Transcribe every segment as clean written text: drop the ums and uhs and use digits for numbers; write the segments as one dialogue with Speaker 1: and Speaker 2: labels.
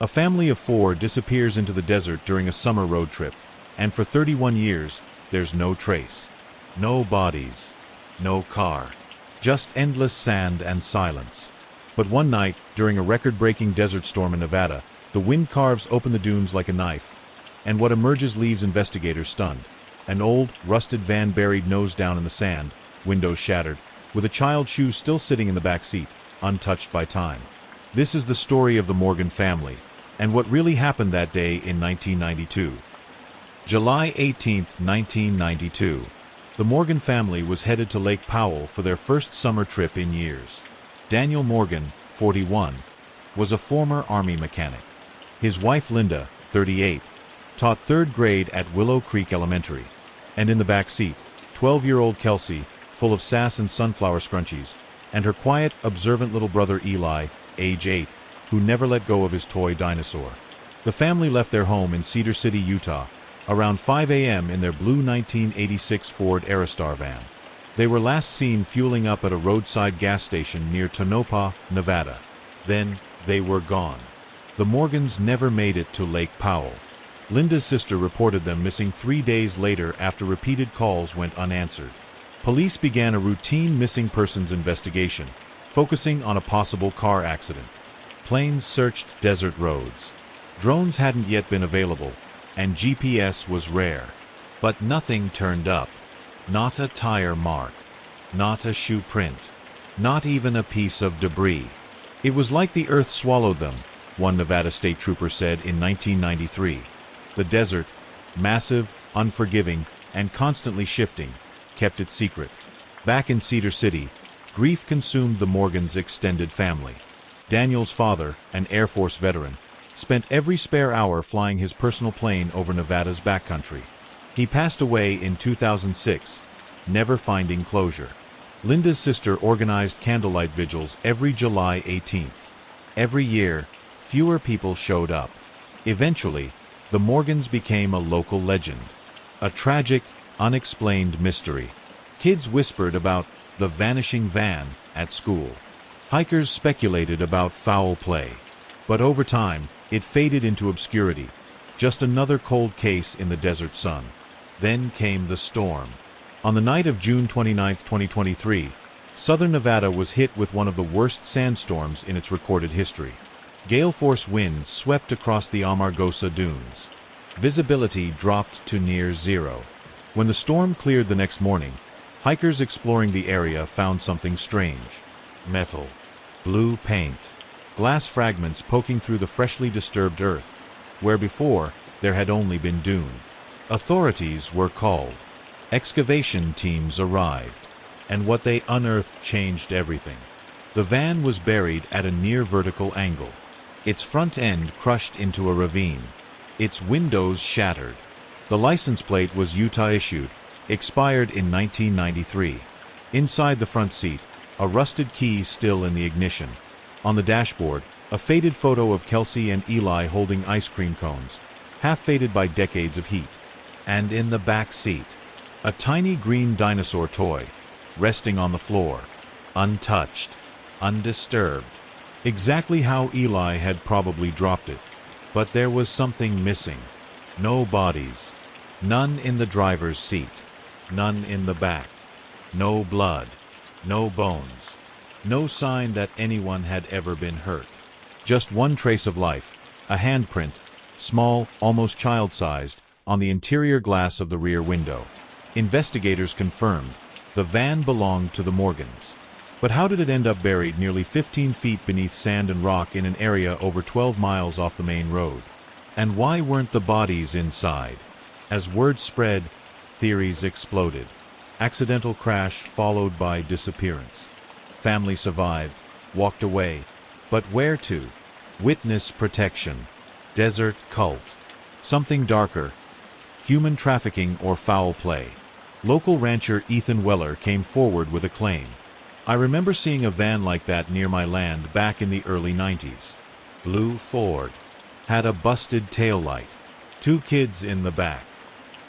Speaker 1: A family of 4 disappears into the desert during a summer road trip, and for 31 years, there's no trace. No bodies. No car. Just endless sand and silence. But one night, during a record-breaking desert storm in Nevada, the wind carves open the dunes like a knife, and what emerges leaves investigators stunned. An old, rusted van buried nose down in the sand, windows shattered, with a child's shoe still sitting in the back seat, untouched by time. This is the story of the Morgan family, and what really happened that day in 1992. July 18, 1992. The Morgan family was headed to Lake Powell for their first summer trip in years. Daniel Morgan, 41, was a former Army mechanic. His wife Linda, 38, taught 3rd grade at Willow Creek Elementary. And in the back seat, 12-year-old Kelsey, full of sass and sunflower scrunchies, and her quiet, observant little brother Eli, age 8, who never let go of his toy dinosaur. The family left their home in Cedar City, Utah, around 5 a.m. in their blue 1986 Ford Aerostar van. They were last seen fueling up at a roadside gas station near Tonopah, Nevada. Then, they were gone. The Morgans never made it to Lake Powell. Linda's sister reported them missing 3 days later after repeated calls went unanswered. Police began a routine missing persons investigation, focusing on a possible car accident. Planes searched desert roads. Drones hadn't yet been available, and GPS was rare. But nothing turned up. Not a tire mark. Not a shoe print. Not even a piece of debris. It was like the earth swallowed them, one Nevada state trooper said in 1993. The desert, massive, unforgiving, and constantly shifting, kept it secret. Back in Cedar City, grief consumed the Morgans' extended family. Daniel's father, an Air Force veteran, spent every spare hour flying his personal plane over Nevada's backcountry. He passed away in 2006, never finding closure. Linda's sister organized candlelight vigils every July 18th. Every year, fewer people showed up. Eventually, the Morgans became a local legend. A tragic, unexplained mystery. Kids whispered about the vanishing van at school. Hikers speculated about foul play. But over time, it faded into obscurity. Just another cold case in the desert sun. Then came the storm. On the night of June 29, 2023, southern Nevada was hit with one of the worst sandstorms in its recorded history. Gale-force winds swept across the Amargosa dunes. Visibility dropped to near zero. When the storm cleared the next morning, hikers exploring the area found something strange. Metal. Blue paint. Glass fragments poking through the freshly disturbed earth, where before there had only been dune. Authorities were called. Excavation teams arrived, and what they unearthed changed everything. The van was buried at a near vertical angle. Its front end crushed into a ravine. Its windows shattered. The license plate was Utah-issued, expired in 1993. Inside the front seat, a rusted key still in the ignition. On the dashboard, a faded photo of Kelsey and Eli holding ice cream cones, half faded by decades of heat. And in the back seat, a tiny green dinosaur toy, resting on the floor, untouched, undisturbed. Exactly how Eli had probably dropped it. But there was something missing. No bodies. None in the driver's seat. None in the back. No blood. No bones. No sign that anyone had ever been hurt. Just one trace of life, a handprint, small, almost child-sized, on the interior glass of the rear window. Investigators confirmed the van belonged to the Morgans. But how did it end up buried nearly 15 feet beneath sand and rock in an area over 12 miles off the main road? And why weren't the bodies inside? As word spread, theories exploded. Accidental crash followed by disappearance. Family survived, walked away. But where to? Witness protection. Desert cult. Something darker. Human trafficking or foul play. Local rancher Ethan Weller came forward with a claim. I remember seeing a van like that near my land back in the early 90s. Blue Ford. Had a busted taillight. 2 kids in the back.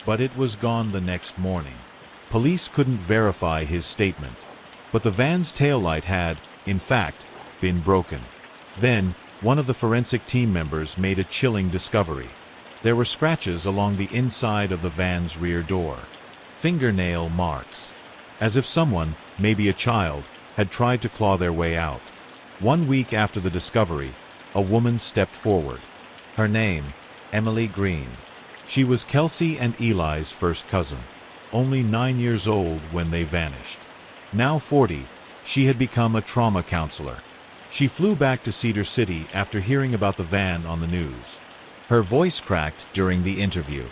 Speaker 1: But it was gone the next morning. Police couldn't verify his statement. But the van's taillight had, in fact, been broken. Then, one of the forensic team members made a chilling discovery. There were scratches along the inside of the van's rear door. Fingernail marks. As if someone, maybe a child, had tried to claw their way out. 1 week after the discovery, a woman stepped forward. Her name, Emily Green. She was Kelsey and Eli's first cousin, only 9 years old when they vanished. Now 40, she had become a trauma counselor. She flew back to Cedar City after hearing about the van on the news. Her voice cracked during the interview.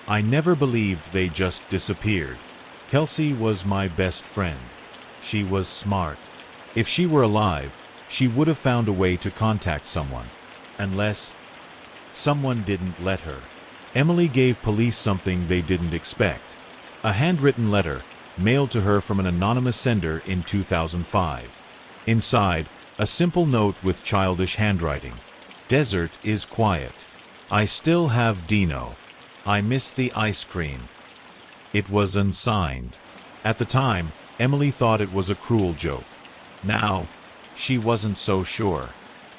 Speaker 1: "I never believed they just disappeared. Kelsey was my best friend. She was smart. If she were alive, she would have found a way to contact someone. Unless someone didn't let her." Emily gave police something they didn't expect. A handwritten letter, mailed to her from an anonymous sender in 2005. Inside, a simple note with childish handwriting. "Desert is quiet. I still have Dino. I miss the ice cream." It was unsigned. At the time, Emily thought it was a cruel joke. Now, she wasn't so sure.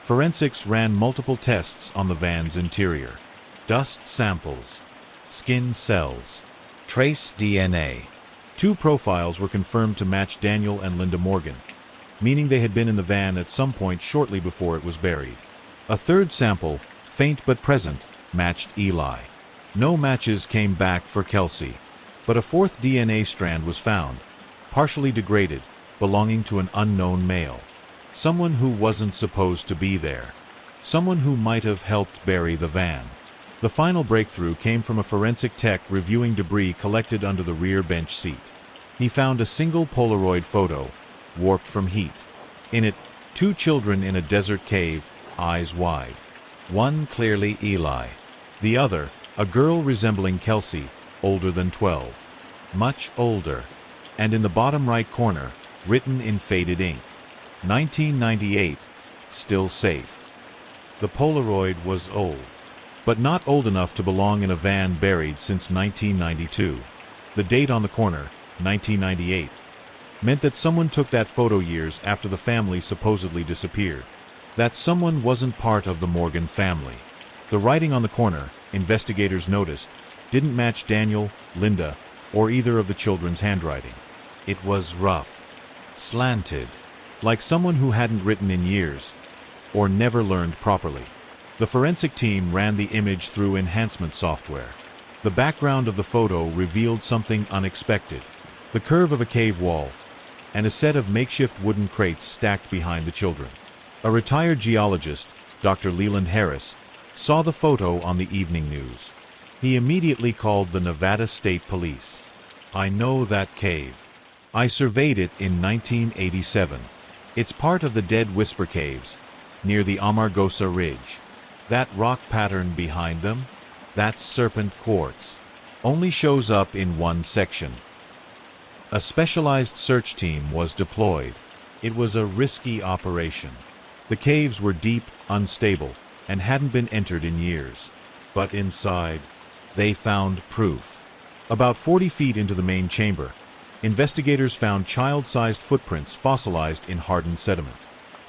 Speaker 1: Forensics ran multiple tests on the van's interior. Dust samples, skin cells, trace DNA. 2 profiles were confirmed to match Daniel and Linda Morgan, meaning they had been in the van at some point shortly before it was buried. A 3rd sample, faint but present, matched Eli. No matches came back for Kelsey, but a 4th DNA strand was found, partially degraded, belonging to an unknown male. Someone who wasn't supposed to be there. Someone who might have helped bury the van. The final breakthrough came from a forensic tech reviewing debris collected under the rear bench seat. He found a single Polaroid photo, warped from heat. In it, 2 children in a desert cave, eyes wide. One clearly Eli. The other, a girl resembling Kelsey, older than 12. Much older. And in the bottom right corner, written in faded ink, 1998, still safe. The Polaroid was old, but not old enough to belong in a van buried since 1992. The date on the corner, 1998, meant that someone took that photo years after the family supposedly disappeared. That someone wasn't part of the Morgan family. The writing on the corner, investigators noticed, didn't match Daniel, Linda, or either of the children's handwriting. It was rough, slanted, like someone who hadn't written in years, or never learned properly. The forensic team ran the image through enhancement software. The background of the photo revealed something unexpected. The curve of a cave wall, and a set of makeshift wooden crates stacked behind the children. A retired geologist, Dr. Leland Harris, saw the photo on the evening news. He immediately called the Nevada State Police. "I know that cave. I surveyed it in 1987. It's part of the Dead Whisper Caves, near the Amargosa Ridge. That rock pattern behind them? That's serpent quartz. Only shows up in one section." A specialized search team was deployed. It was a risky operation. The caves were deep, unstable, and hadn't been entered in years. But inside, they found proof. About 40 feet into the main chamber, investigators found child-sized footprints fossilized in hardened sediment.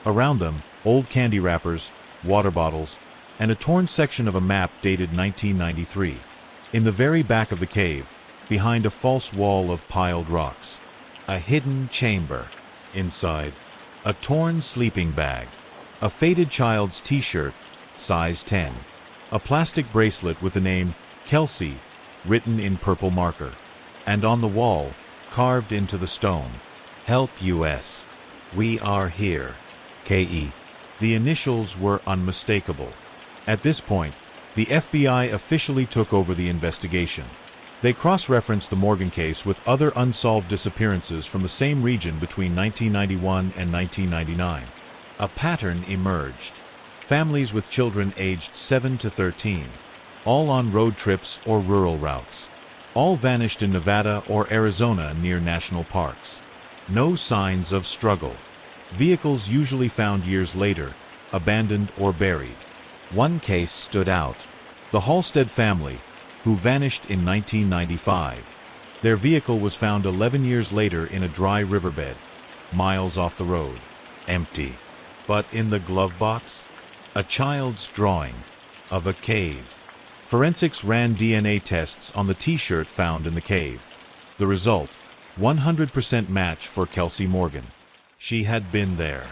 Speaker 1: Around them, old candy wrappers, water bottles, and a torn section of a map dated 1993. In the very back of the cave, behind a false wall of piled rocks, a hidden chamber. Inside, a torn sleeping bag, a faded child's t-shirt, size 10, a plastic bracelet with the name Kelsey written in purple marker, and on the wall, carved into the stone, "Help US. We are here. KE." The initials were unmistakable. At this point, the FBI officially took over the investigation. They cross-referenced the Morgan case with other unsolved disappearances from the same region between 1991 and 1999. A pattern emerged. Families with children aged 7 to 13, all on road trips or rural routes. All vanished in Nevada or Arizona near national parks. No signs of struggle. Vehicles usually found years later, abandoned or buried. One case stood out. The Halstead family, who vanished in 1995. Their vehicle was found 11 years later in a dry riverbed, miles off the road. Empty. But in the glove box? A child's drawing of a cave. Forensics ran DNA tests on the t-shirt found in the cave. The result, 100% match for Kelsey Morgan. She had been there.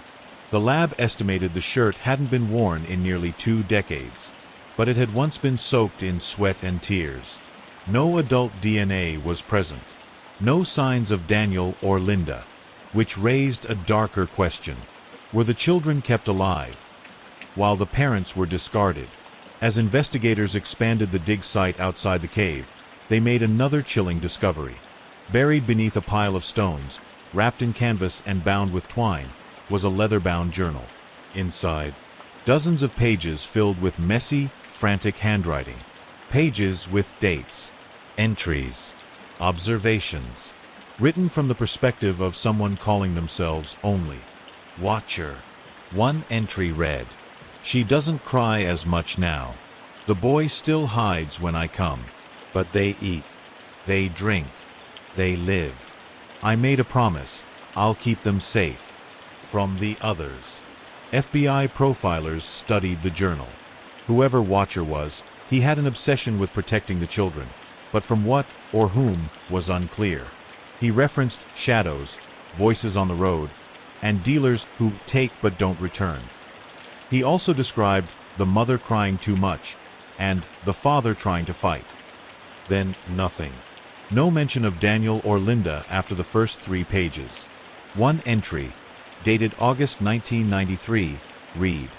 Speaker 1: The lab estimated the shirt hadn't been worn in nearly 2 decades, but it had once been soaked in sweat and tears. No adult DNA was present. No signs of Daniel or Linda, which raised a darker question. Were the children kept alive, while the parents were discarded? As investigators expanded the dig site outside the cave, they made another chilling discovery. Buried beneath a pile of stones, wrapped in canvas and bound with twine, was a leather-bound journal. Inside, dozens of pages filled with messy, frantic handwriting. Pages with dates, entries, observations, written from the perspective of someone calling themselves only Watcher. One entry read, "She doesn't cry as much now. The boy still hides when I come. But they eat, they drink, they live. I made a promise, I'll keep them safe from the others." FBI profilers studied the journal. Whoever Watcher was, he had an obsession with protecting the children, but from what or whom was unclear. He referenced shadows, voices on the road, and dealers who take but don't return. He also described the mother crying too much and the father trying to fight. Then nothing. No mention of Daniel or Linda after the first 3 pages. One entry, dated August 1993, read,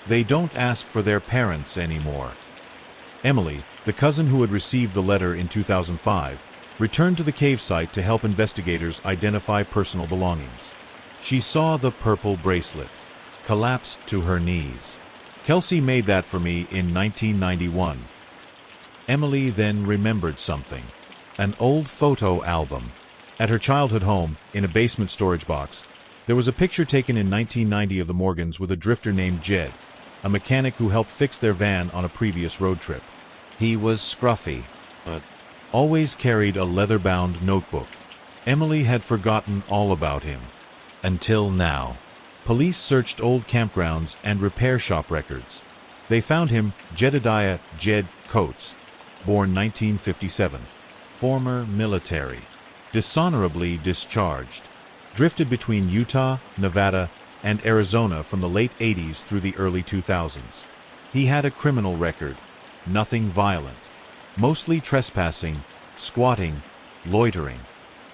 Speaker 1: "They don't ask for their parents anymore." Emily, the cousin who had received the letter in 2005, returned to the cave site to help investigators identify personal belongings. She saw the purple bracelet, collapsed to her knees. "Kelsey made that for me in 1991. Emily then remembered something. An old photo album. At her childhood home, in a basement storage box, there was a picture taken in 1990 of the Morgans with a drifter named Jed, a mechanic who helped fix their van on a previous road trip. He was scruffy, but always carried a leather-bound notebook. Emily had forgotten all about him. Until now. Police searched old campgrounds and repair shop records. They found him, Jedediah Jed Coates, born 1957, former military, dishonorably discharged, drifted between Utah, Nevada, and Arizona from the late 80s through the early 2000s. He had a criminal record, nothing violent, mostly trespassing, squatting, loitering.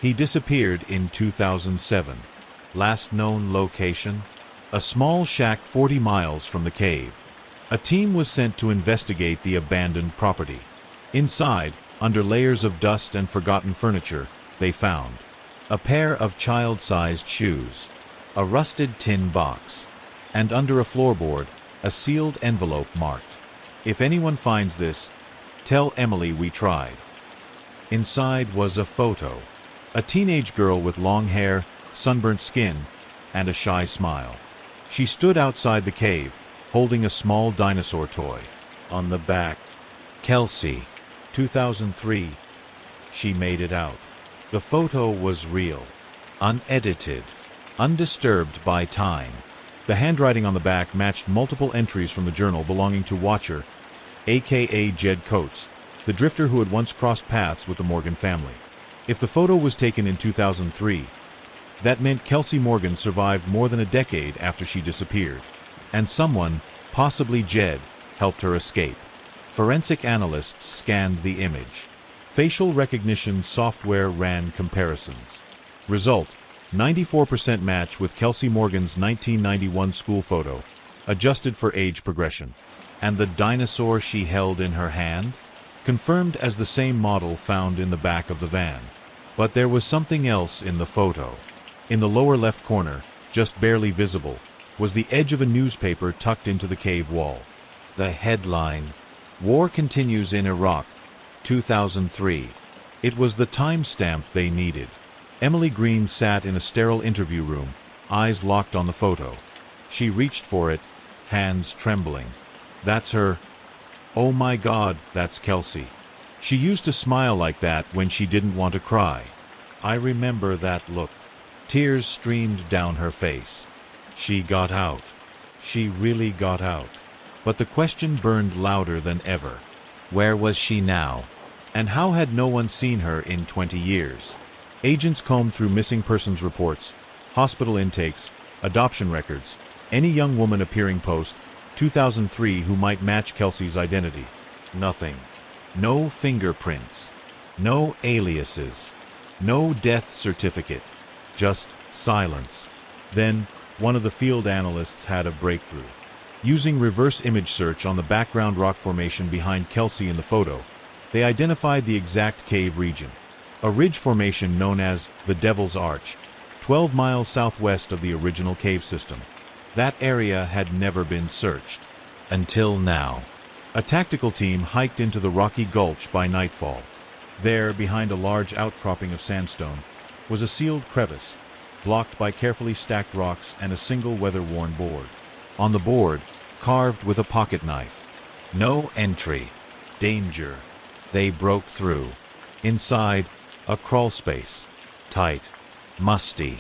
Speaker 1: He disappeared in 2007. Last known location? A small shack 40 miles from the cave. A team was sent to investigate the abandoned property. Inside, under layers of dust and forgotten furniture, they found a pair of child-sized shoes, a rusted tin box, and under a floorboard, a sealed envelope marked, "If anyone finds this, tell Emily we tried." Inside was a photo. A teenage girl with long hair, sunburnt skin, and a shy smile. She stood outside the cave, holding a small dinosaur toy. On the back, "Kelsey, 2003. She made it out. The photo was real, unedited, undisturbed by time. The handwriting on the back matched multiple entries from the journal belonging to Watcher, aka Jed Coates, the drifter who had once crossed paths with the Morgan family. If the photo was taken in 2003, that meant Kelsey Morgan survived more than a decade after she disappeared, and someone, possibly Jed, helped her escape. Forensic analysts scanned the image. Facial recognition software ran comparisons. Result, 94% match with Kelsey Morgan's 1991 school photo, adjusted for age progression. And the dinosaur she held in her hand? Confirmed as the same model found in the back of the van. But there was something else in the photo. In the lower left corner, just barely visible, was the edge of a newspaper tucked into the cave wall. The headline, "War Continues in Iraq, 2003. It was the timestamp they needed. Emily Green sat in a sterile interview room, eyes locked on the photo. She reached for it, hands trembling. That's her. Oh my God, that's Kelsey. She used to smile like that when she didn't want to cry. I remember that look. Tears streamed down her face. She got out. She really got out. But the question burned louder than ever. Where was she now? And how had no one seen her in 20 years? Agents combed through missing persons reports, hospital intakes, adoption records, any young woman appearing post 2003 who might match Kelsey's identity. Nothing. No fingerprints. No aliases. No death certificate. Just silence. Then, one of the field analysts had a breakthrough. Using reverse image search on the background rock formation behind Kelsey in the photo, they identified the exact cave region. A ridge formation known as the Devil's Arch, 12 miles southwest of the original cave system. That area had never been searched. Until now. A tactical team hiked into the rocky gulch by nightfall. There, behind a large outcropping of sandstone, was a sealed crevice, blocked by carefully stacked rocks and a single weather-worn board. On the board, carved with a pocket knife. No entry. Danger. They broke through. Inside, a crawl space. Tight. Musty.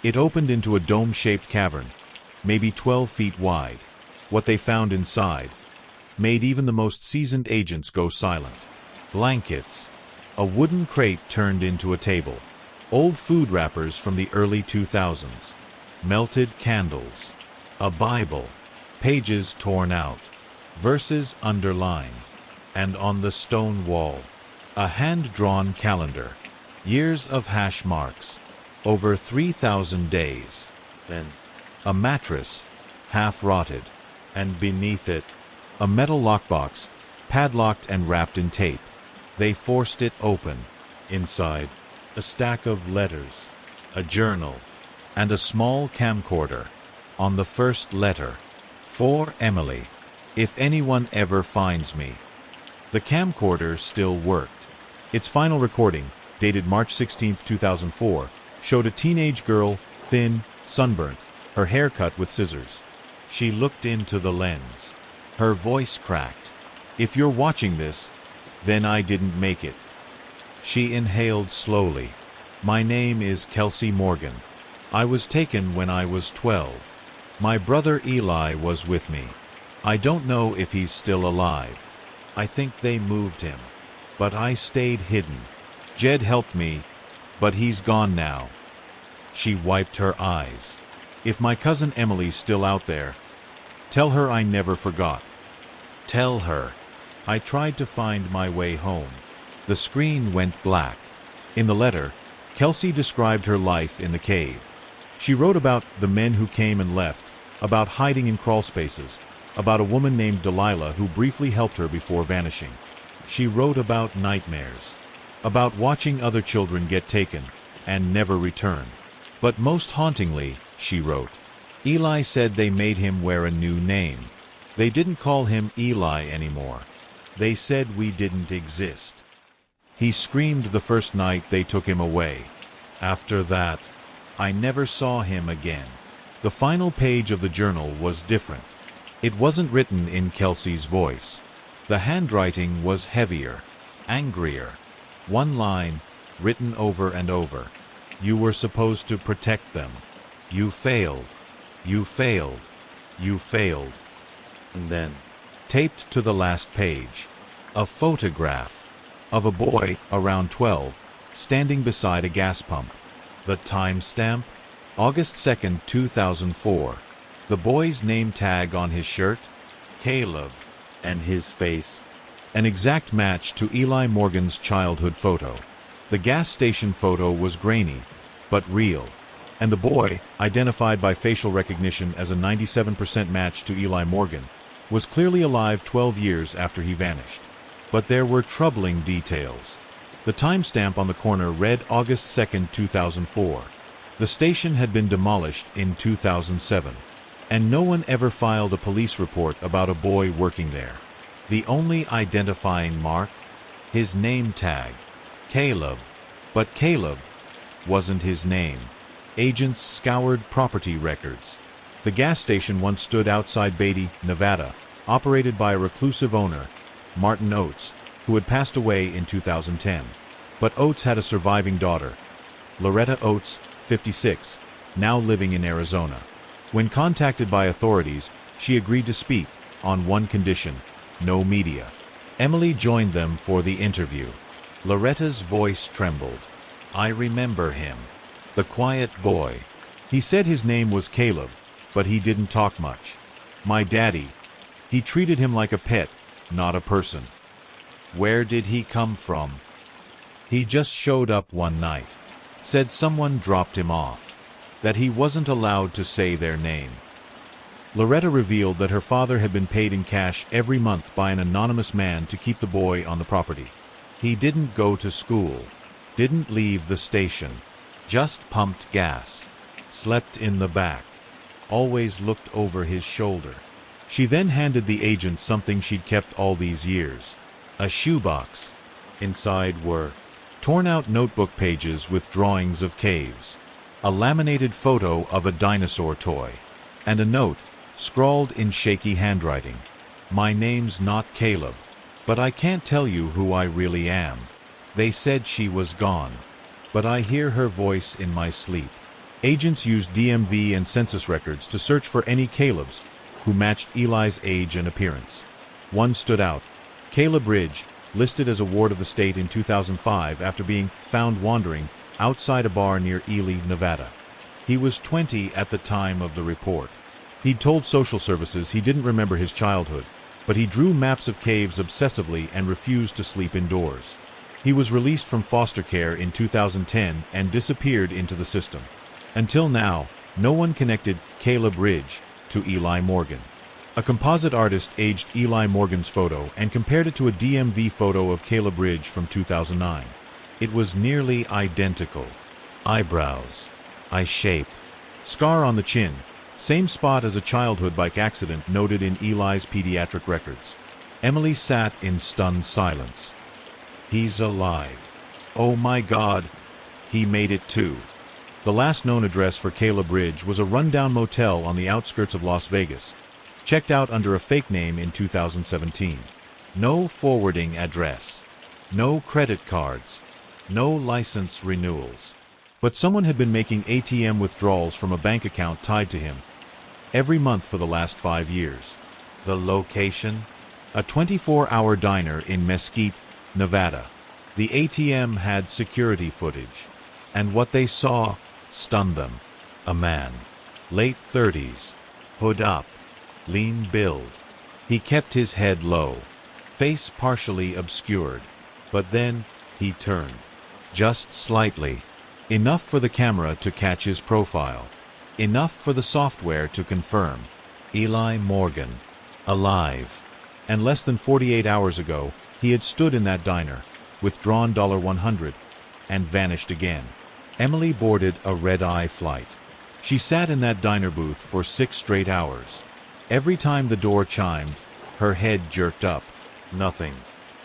Speaker 1: It opened into a dome-shaped cavern, maybe 12 feet wide. What they found inside made even the most seasoned agents go silent. Blankets. A wooden crate turned into a table. Old food wrappers from the early 2000s. Melted candles. A Bible. Pages torn out. Verses underlined. And on the stone wall, a hand-drawn calendar. Years of hash marks. Over 3,000 days. Then, a mattress, half-rotted. And beneath it, a metal lockbox, padlocked and wrapped in tape. They forced it open. Inside, a stack of letters, a journal, and a small camcorder. On the first letter, "For Emily, if anyone ever finds me." The camcorder still worked. Its final recording, dated March 16, 2004, showed a teenage girl, thin, sunburnt, her hair cut with scissors. She looked into the lens. Her voice cracked. "If you're watching this, then I didn't make it." She inhaled slowly. "My name is Kelsey Morgan. I was taken when I was 12. My brother Eli was with me. I don't know if he's still alive. I think they moved him. But I stayed hidden. Jed helped me, but he's gone now." She wiped her eyes. "If my cousin Emily's still out there, tell her I never forgot. Tell her. I tried to find my way home." The screen went black. In the letter, Kelsey described her life in the cave. She wrote about the men who came and left, about hiding in crawl spaces, about a woman named Delilah who briefly helped her before vanishing. She wrote about nightmares, about watching other children get taken and never return. But most hauntingly, she wrote, Eli said they made him wear a new name. They didn't call him Eli anymore. They said we didn't exist. He screamed the first night they took him away. After that, I never saw him again. The final page of the journal was different. It wasn't written in Kelsey's voice. The handwriting was heavier, angrier. One line, written over and over. "You were supposed to protect them. You failed. You failed. You failed." And then, taped to the last page, a photograph of a boy around 12, standing beside a gas pump. The timestamp, August 2nd, 2004. The boy's name tag on his shirt, Caleb, and his face. An exact match to Eli Morgan's childhood photo. The gas station photo was grainy, but real. And the boy, identified by facial recognition as a 97% match to Eli Morgan, was clearly alive 12 years after he vanished. But there were troubling details. The timestamp on the corner read August 2nd, 2004. The station had been demolished in 2007, and no one ever filed a police report about a boy working there. The only identifying mark? His name tag, Caleb. But Caleb wasn't his name. Agents scoured property records. The gas station once stood outside Beatty, Nevada, operated by a reclusive owner, Martin Oates, who had passed away in 2010. But Oates had a surviving daughter, Loretta Oates, 56, now living in Arizona. When contacted by authorities, she agreed to speak, on one condition: no media. Emily joined them for the interview. Loretta's voice trembled. I remember him. The quiet boy. He said his name was Caleb, but he didn't talk much. My daddy. He treated him like a pet, not a person. Where did he come from? He just showed up one night. Said someone dropped him off. That he wasn't allowed to say their name. Loretta revealed that her father had been paid in cash every month by an anonymous man to keep the boy on the property. He didn't go to school, didn't leave the station, just pumped gas, slept in the back, always looked over his shoulder. She then handed the agent something she'd kept all these years, a shoebox. Inside were torn-out notebook pages with drawings of caves, a laminated photo of a dinosaur toy, and a note scrawled in shaky handwriting. My name's not Caleb, but I can't tell you who I really am. They said she was gone, but I hear her voice in my sleep. Agents used DMV and census records to search for any Calebs who matched Eli's age and appearance. One stood out: Caleb Ridge, listed as a ward of the state in 2005 after being found wandering outside a bar near Ely, Nevada. He was 20 at the time of the report. He'd told social services he didn't remember his childhood, but he drew maps of caves obsessively and refused to sleep indoors. He was released from foster care in 2010 and disappeared into the system. Until now, no one connected Caleb Ridge to Eli Morgan. A composite artist aged Eli Morgan's photo and compared it to a DMV photo of Caleb Ridge from 2009. It was nearly identical. Eyebrows, eye shape, scar on the chin, same spot as a childhood bike accident noted in Eli's pediatric records. Emily sat in stunned silence. He's alive. Oh my God, he made it too. The last known address for Caleb Ridge was a rundown motel on the outskirts of Las Vegas, checked out under a fake name in 2017. No forwarding address, no credit cards, no license renewals. But someone had been making ATM withdrawals from a bank account tied to him every month for the last 5 years. The location? A 24-hour diner in Mesquite, Nevada. The ATM had security footage, and what they saw stunned them. A man, late 30s, hood up, lean build. He kept his head low, face partially obscured, but then he turned, just slightly, enough for the camera to catch his profile, enough for the software to confirm. Eli Morgan, alive. And less than 48 hours ago, he had stood in that diner, withdrawn $100, and vanished again. Emily boarded a red-eye flight. She sat in that diner booth for 6 straight hours. Every time the door chimed, her head jerked up. Nothing.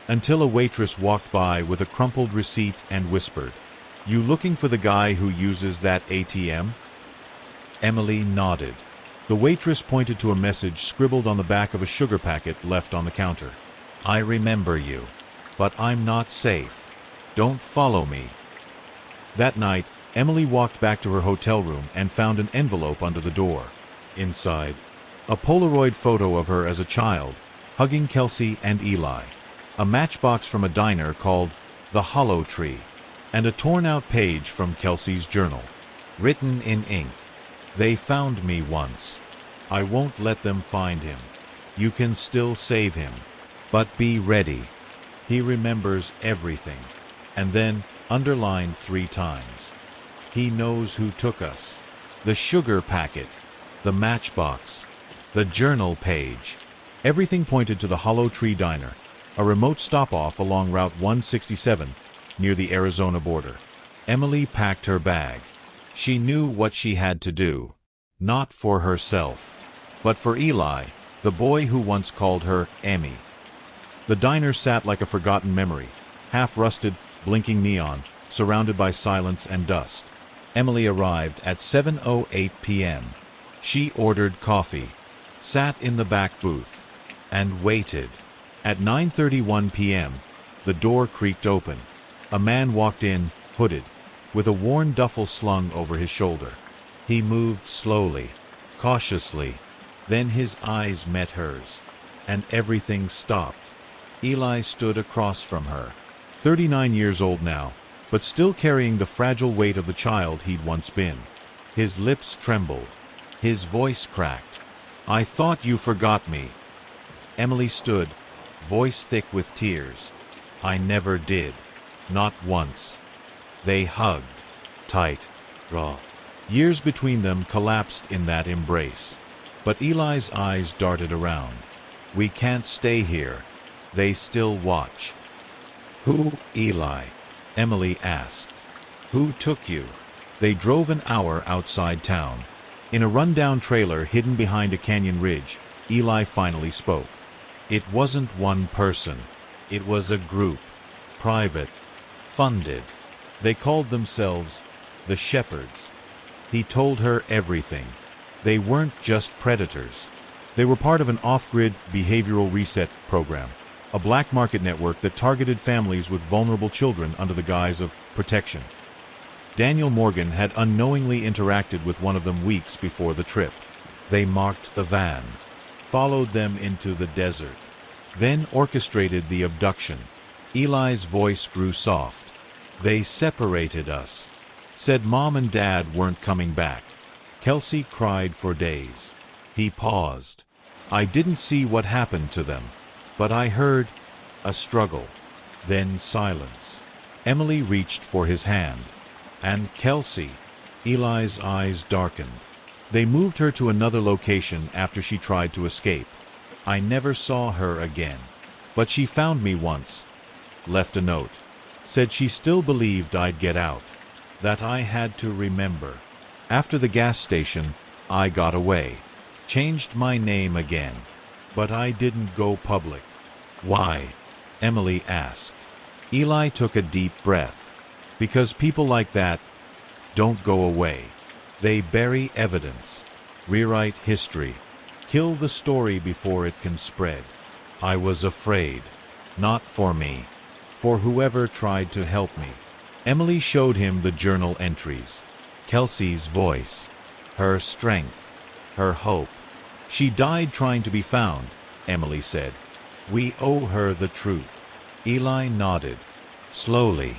Speaker 1: Until a waitress walked by with a crumpled receipt and whispered, "You looking for the guy who uses that ATM?" Emily nodded. The waitress pointed to a message scribbled on the back of a sugar packet left on the counter. I remember you, but I'm not safe. Don't follow me. That night, Emily walked back to her hotel room and found an envelope under the door. Inside, a Polaroid photo of her as a child, hugging Kelsey and Eli, a matchbox from a diner called The Hollow Tree, and a torn-out page from Kelsey's journal, written in ink. They found me once. I won't let them find him. You can still save him. But be ready. He remembers everything. And then, underlined 3 times. He knows who took us. The sugar packet. The matchbox. The journal page. Everything pointed to the Hollow Tree Diner, a remote stop-off along Route 167, near the Arizona border. Emily packed her bag. She knew what she had to do. Not for herself, but for Eli, the boy who once called her Emmy. The diner sat like a forgotten memory, half-rusted, blinking neon, surrounded by silence and dust. Emily arrived at 7:08 p.m. She ordered coffee, sat in the back booth, and waited. At 9:31 p.m., the door creaked open. A man walked in, hooded, with a worn duffel slung over his shoulder. He moved slowly, cautiously. Then his eyes met hers. and everything stopped. Eli stood across from her, 39 years old now, but still carrying the fragile weight of the child he'd once been. His lips trembled. His voice cracked. "I thought you forgot me." Emily stood, voice thick with tears. "I never did. Not once." They hugged, tight, raw. Years between them collapsed in that embrace. But Eli's eyes darted around. "We can't stay here." They still watch. "Who, Eli?" Emily asked. "Who took you?" They drove an hour outside town. In a rundown trailer hidden behind a canyon ridge, Eli finally spoke. It wasn't one person. It was a group. Private. Funded. They called themselves the Shepherds. He told her everything. They weren't just predators. They were part of an off-grid behavioral reset program, a black market network that targeted families with vulnerable children under the guise of protection. Daniel Morgan had unknowingly interacted with one of them weeks before the trip. They marked the van, followed them into the desert, then orchestrated the abduction. Eli's voice grew soft. "They separated us. Said Mom and Dad weren't coming back." Kelsey cried for days. He paused. "I didn't see what happened to them, but I heard a struggle, then silence." Emily reached for his hand. "And Kelsey," Eli's eyes darkened. "They moved her to another location after she tried to escape. I never saw her again. But she found me once. Left a note. Said she still believed I'd get out. That I had to remember. After the gas station, I got away. Changed my name again. But I didn't go public." "Why?" Emily asked. Eli took a deep breath. "Because people like that don't go away. They bury evidence, rewrite history, kill the story before it can spread. I was afraid. Not for me. For whoever tried to help me." Emily showed him the journal entries. Kelsey's voice. Her strength. Her hope. "She died trying to be found," Emily said. "We owe her the truth." Eli nodded. Slowly.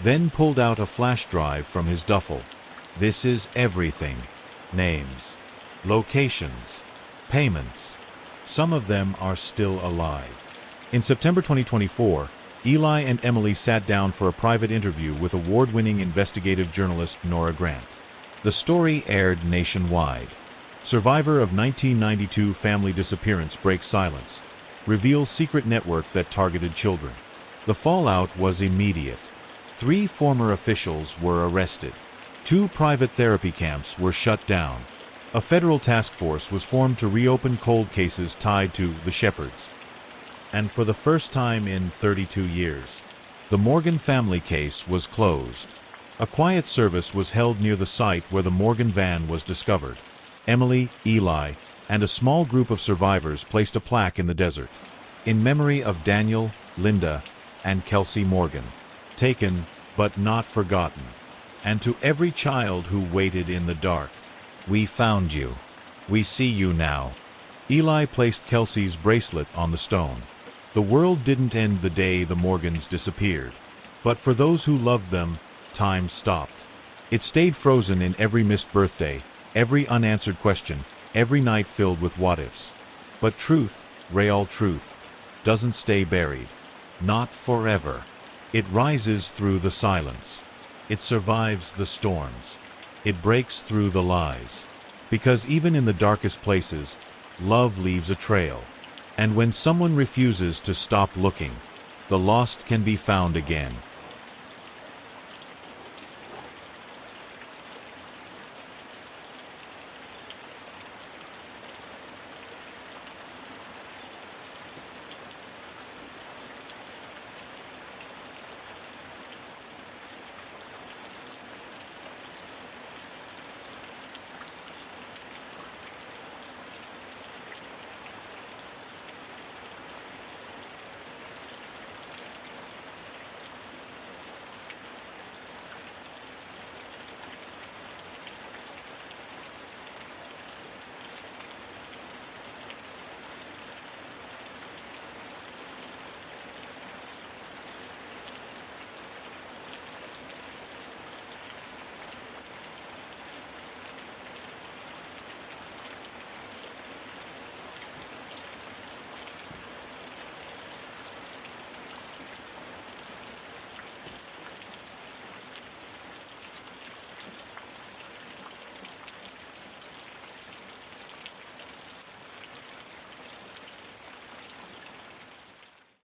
Speaker 1: Then pulled out a flash drive from his duffel. "This is everything. Names. Locations. Payments. Some of them are still alive." In September 2024, Eli and Emily sat down for a private interview with award-winning investigative journalist Nora Grant. The story aired nationwide. Survivor of 1992 family disappearance breaks silence. Reveals secret network that targeted children. The fallout was immediate. 3 former officials were arrested. 2 private therapy camps were shut down. A federal task force was formed to reopen cold cases tied to the Shepherds. And for the first time in 32 years, the Morgan family case was closed. A quiet service was held near the site where the Morgan van was discovered. Emily, Eli, and a small group of survivors placed a plaque in the desert, in memory of Daniel, Linda, and Kelsey Morgan. Taken, but not forgotten. And to every child who waited in the dark, "We found you. We see you now." Eli placed Kelsey's bracelet on the stone. The world didn't end the day the Morgans disappeared. But for those who loved them, time stopped. It stayed frozen in every missed birthday, every unanswered question, every night filled with what-ifs. But truth, real truth, doesn't stay buried. Not forever. It rises through the silence. It survives the storms. It breaks through the lies. Because even in the darkest places, love leaves a trail. And when someone refuses to stop looking, the lost can be found again.